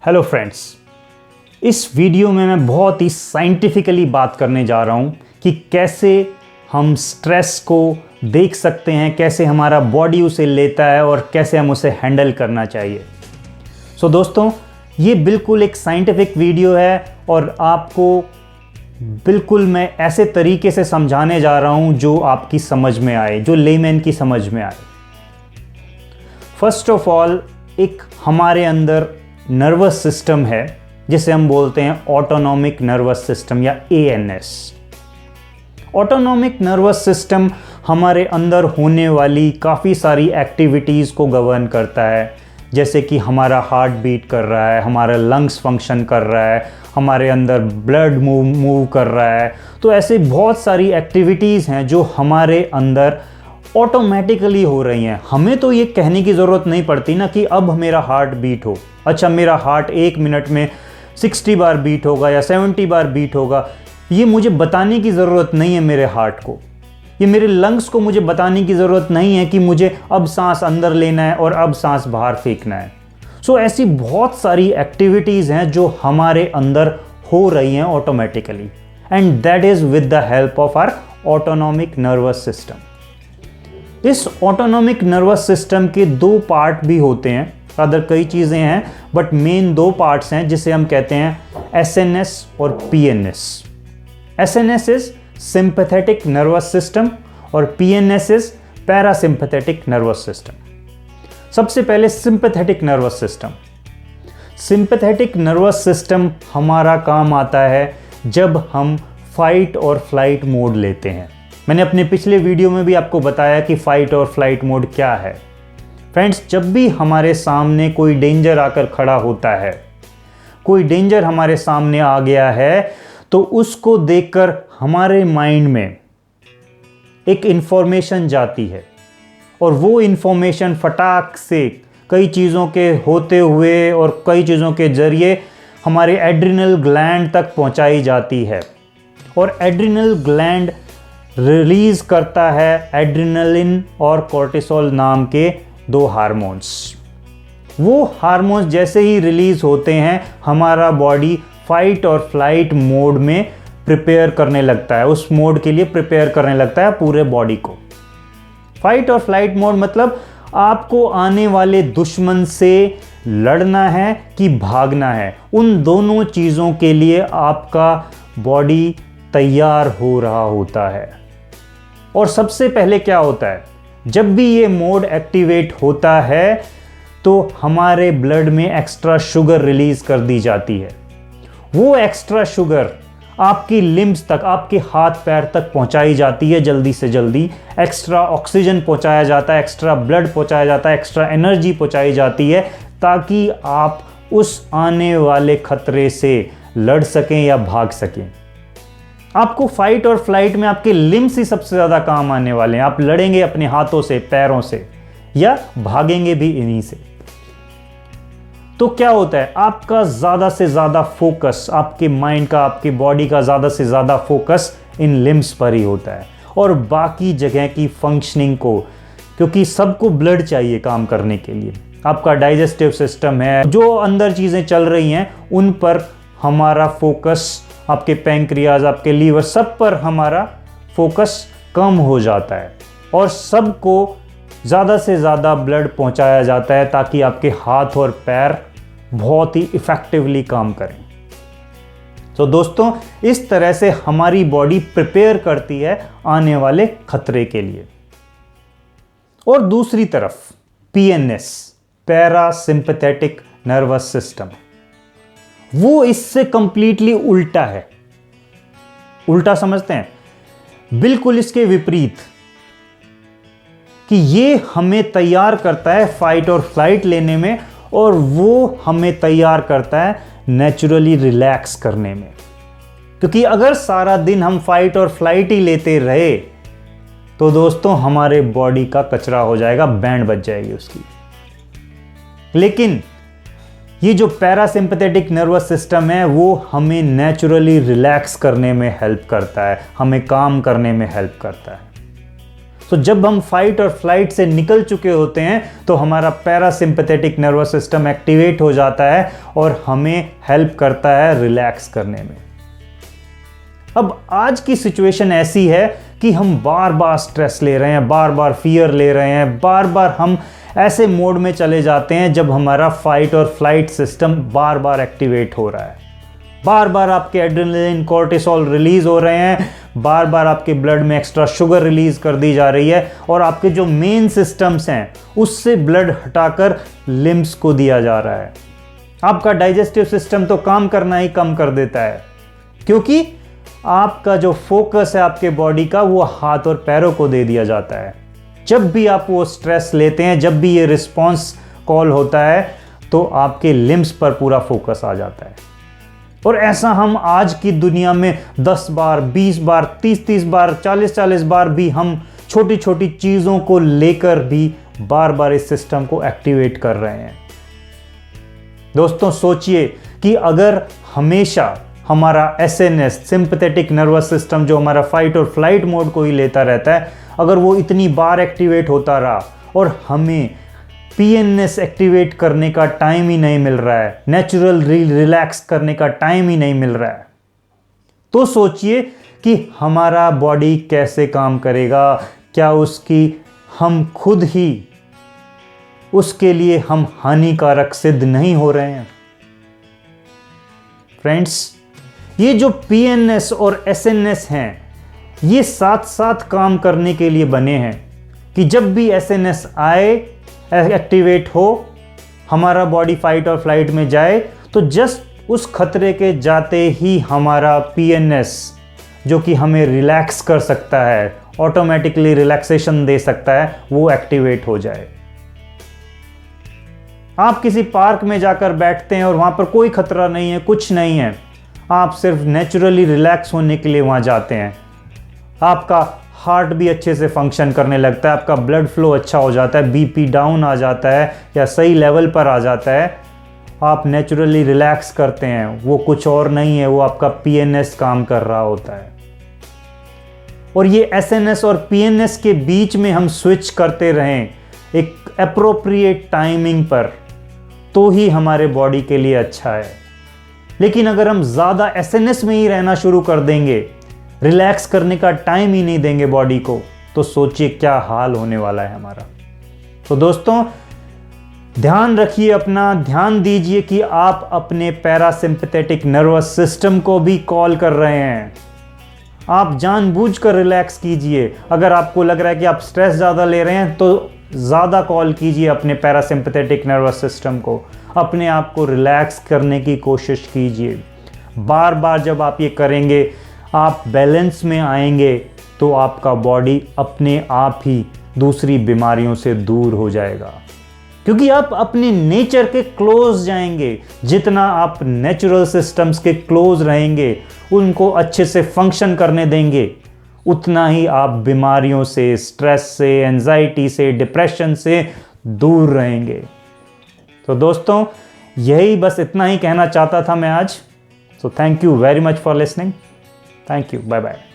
Hello friends, इस video में मैं बहुत ही साइंटिफिकली बात करने जा रहा हूँ कि कैसे हम स्ट्रेस को देख सकते हैं, कैसे हमारा बॉडी उसे लेता है और कैसे हम उसे हैंडल करना चाहिए। दोस्तों, ये बिल्कुल एक साइंटिफिक वीडियो है और आपको बिल्कुल मैं ऐसे तरीके से समझाने जा रहा हूँ जो आपकी समझ में आए, जो लेमैन की समझ में आए। फर्स्ट ऑफ ऑल, एक हमारे अंदर नर्वस सिस्टम है जिसे हम बोलते हैं ऑटोनॉमिक नर्वस सिस्टम या ANS। ऑटोनॉमिक नर्वस सिस्टम हमारे अंदर होने वाली काफ़ी सारी एक्टिविटीज़ को गवर्न करता है, जैसे कि हमारा हार्ट बीट कर रहा है, हमारा लंग्स फंक्शन कर रहा है, हमारे अंदर ब्लड मूव कर रहा है। तो ऐसे बहुत सारी एक्टिविटीज़ हैं जो हमारे अंदर ऑटोमेटिकली हो रही हैं। हमें तो ये कहने की ज़रूरत नहीं पड़ती ना कि अब मेरा हार्ट बीट हो, अच्छा मेरा हार्ट 1 मिनट में 60 बार बीट होगा या 70 बार बीट होगा। ये मुझे बताने की ज़रूरत नहीं है मेरे हार्ट को, ये मेरे लंग्स को मुझे बताने की ज़रूरत नहीं है कि मुझे अब सांस अंदर लेना है और अब सांस बाहर फेंकना है। ऐसी बहुत सारी एक्टिविटीज़ हैं जो हमारे अंदर हो रही हैं automatically, and that is with the help of our autonomic nervous system. इस ऑटोनॉमिक नर्वस सिस्टम के 2 पार्ट भी होते हैं, अदर कई चीज़ें हैं बट मेन 2 पार्ट्स हैं जिसे हम कहते हैं SNS और PNS। SNS is sympathetic nervous system और PNS is parasympathetic nervous system. सबसे पहले sympathetic nervous system. Sympathetic nervous system हमारा काम आता है जब हम फाइट और फ्लाइट मोड लेते हैं। मैंने अपने पिछले वीडियो में भी आपको बताया कि फाइट और फ्लाइट मोड क्या है। फ्रेंड्स, जब भी हमारे सामने कोई डेंजर आकर खड़ा होता है, कोई डेंजर हमारे सामने आ गया है, तो उसको देखकर हमारे माइंड में एक इंफॉर्मेशन जाती है और वो इंफॉर्मेशन फटाक से कई चीज़ों के होते हुए और कई चीज़ों के ज़रिए हमारे एड्रिनल ग्लैंड तक पहुंचाई जाती है और एड्रिनल ग्लैंड रिलीज करता है एड्रिनलिन और कोर्टिसोल नाम के 2 हार्मोन्स। वो हार्मोन्स जैसे ही रिलीज होते हैं, हमारा बॉडी फाइट और फ्लाइट मोड में प्रिपेयर करने लगता है, उस मोड के लिए प्रिपेयर करने लगता है पूरे बॉडी को। फाइट और फ्लाइट मोड मतलब आपको आने वाले दुश्मन से लड़ना है कि भागना है। उन दोनों चीज़ों के लिए आपका बॉडी तैयार हो रहा होता है। और सबसे पहले क्या होता है, जब भी ये मोड एक्टिवेट होता है तो हमारे ब्लड में एक्स्ट्रा शुगर रिलीज कर दी जाती है। वो एक्स्ट्रा शुगर आपकी लिम्स तक, आपके हाथ पैर तक पहुंचाई जाती है जल्दी से जल्दी। एक्स्ट्रा ऑक्सीजन पहुंचाया जाता है, एक्स्ट्रा ब्लड पहुंचाया जाता है, एक्स्ट्रा एनर्जी पहुंचाई जाती है ताकि आप उस आने वाले खतरे से लड़ सकें या भाग सकें। आपको फाइट और फ्लाइट में आपके लिम्स ही सबसे ज़्यादा काम आने वाले हैं। आप लड़ेंगे अपने हाथों से, पैरों से, या भागेंगे भी इन्हीं से। तो क्या होता है, आपका ज़्यादा से ज़्यादा फोकस, आपके माइंड का, आपके बॉडी का ज़्यादा से ज़्यादा फोकस इन लिम्स पर ही होता है और बाकी जगह की फंक्शनिंग को, क्योंकि सबको ब्लड चाहिए काम करने के लिए। आपका डाइजेस्टिव सिस्टम है, जो अंदर चीज़ें चल रही हैं उन पर हमारा फोकस, आपके पैंक्रियाज, आपके लीवर, सब पर हमारा फोकस कम हो जाता है और सबको ज़्यादा से ज़्यादा ब्लड पहुंचाया जाता है ताकि आपके हाथ और पैर बहुत ही इफ़ेक्टिवली काम करें। दोस्तों, इस तरह से हमारी बॉडी प्रिपेयर करती है आने वाले खतरे के लिए। और दूसरी तरफ PNS, पैरासिम्पैथेटिक नर्वस सिस्टम, वो इससे कंप्लीटली उल्टा है। उल्टा समझते हैं, बिल्कुल इसके विपरीत, कि ये हमें तैयार करता है फाइट और फ्लाइट लेने में और वो हमें तैयार करता है नेचुरली रिलैक्स करने में। क्योंकि अगर सारा दिन हम फाइट और फ्लाइट ही लेते रहे तो दोस्तों हमारे बॉडी का कचरा हो जाएगा, बैंड बज जाएगी उसकी। लेकिन ये जो पैरासिम्पैथेटिक नर्वस सिस्टम है वो हमें नेचुरली रिलैक्स करने में हेल्प करता है, हमें काम करने में हेल्प करता है। तो जब हम फाइट और फ्लाइट से निकल चुके होते हैं तो हमारा पैरासिम्पैथेटिक नर्वस सिस्टम एक्टिवेट हो जाता है और हमें हेल्प करता है रिलैक्स करने में। अब आज की सिचुएशन ऐसी है कि हम बार बार स्ट्रेस ले रहे हैं, बार बार फियर ले रहे हैं, बार बार हम ऐसे मोड में चले जाते हैं जब हमारा फाइट और फ्लाइट सिस्टम बार बार एक्टिवेट हो रहा है। बार बार आपके एड्रेनलिन, कोर्टिसोल रिलीज हो रहे हैं, बार बार आपके ब्लड में एक्स्ट्रा शुगर रिलीज कर दी जा रही है और आपके जो मेन सिस्टम्स हैं उससे ब्लड हटाकर लिम्स को दिया जा रहा है। आपका डाइजेस्टिव सिस्टम तो काम करना ही कम कर देता है, क्योंकि आपका जो फोकस है आपके बॉडी का वो हाथ और पैरों को दे दिया जाता है। जब भी आप वो स्ट्रेस लेते हैं, जब भी ये रिस्पॉन्स कॉल होता है, तो आपके लिम्स पर पूरा फोकस आ जाता है। और ऐसा हम आज की दुनिया में 10 बार, 20 बार, 30 बार, 40 बार भी हम छोटी छोटी चीज़ों को लेकर भी बार बार इस सिस्टम को एक्टिवेट कर रहे हैं। दोस्तों सोचिए कि अगर हमेशा हमारा एसएनएस, सिंपैथेटिक नर्वस सिस्टम, जो हमारा फाइट और फ्लाइट मोड को ही लेता रहता है, अगर वो इतनी बार एक्टिवेट होता रहा और हमें पीएनएस एक्टिवेट करने का टाइम ही नहीं मिल रहा है, नेचुरल रिलैक्स करने का टाइम ही नहीं मिल रहा है, तो सोचिए कि हमारा बॉडी कैसे काम करेगा। क्या उसकी हम खुद ही उसके लिए हम हानिकारक सिद्ध नहीं हो रहे हैं? फ्रेंड्स, ये जो पीएनएस और एसएनएस हैं, ये साथ साथ काम करने के लिए बने हैं कि जब भी एसएनएस आए, एक्टिवेट हो, हमारा बॉडी फाइट और फ्लाइट में जाए, तो जस्ट उस खतरे के जाते ही हमारा पीएनएस, जो कि हमें रिलैक्स कर सकता है, ऑटोमेटिकली रिलैक्सेशन दे सकता है, वो एक्टिवेट हो जाए। आप किसी पार्क में जाकर बैठते हैं और वहाँ पर कोई खतरा नहीं है, कुछ नहीं है, आप सिर्फ नेचुरली रिलैक्स होने के लिए वहाँ जाते हैं। आपका हार्ट भी अच्छे से फंक्शन करने लगता है, आपका ब्लड फ्लो अच्छा हो जाता है, बीपी डाउन आ जाता है या सही लेवल पर आ जाता है, आप नेचुरली रिलैक्स करते हैं। वो कुछ और नहीं है, वो आपका पीएनएस काम कर रहा होता है। और ये एसएनएस और पीएनएस के बीच में हम स्विच करते रहें एक एप्रोप्रिएट टाइमिंग पर, तो ही हमारे बॉडी के लिए अच्छा है। लेकिन अगर हम ज़्यादा एसएनएस में ही रहना शुरू कर देंगे, रिलैक्स करने का टाइम ही नहीं देंगे बॉडी को, तो सोचिए क्या हाल होने वाला है हमारा। तो दोस्तों, ध्यान रखिए, अपना ध्यान दीजिए कि आप अपने पैरासिम्पैथेटिक नर्वस सिस्टम को भी कॉल कर रहे हैं। आप जानबूझकर रिलैक्स कीजिए। अगर आपको लग रहा है कि आप स्ट्रेस ज़्यादा ले रहे हैं, तो ज़्यादा कॉल कीजिए अपने पैरासिम्पैथेटिक नर्वस सिस्टम को, अपने आप को रिलैक्स करने की कोशिश कीजिए। बार बार जब आप ये करेंगे, आप बैलेंस में आएंगे, तो आपका बॉडी अपने आप ही दूसरी बीमारियों से दूर हो जाएगा, क्योंकि आप अपने नेचर के क्लोज जाएंगे। जितना आप नेचुरल सिस्टम्स के क्लोज रहेंगे, उनको अच्छे से फंक्शन करने देंगे, उतना ही आप बीमारियों से, स्ट्रेस से, एंजाइटी से, डिप्रेशन से दूर रहेंगे। तो दोस्तों, यही बस इतना ही कहना चाहता था मैं आज। So thank you very much for listening. Thank you, bye bye.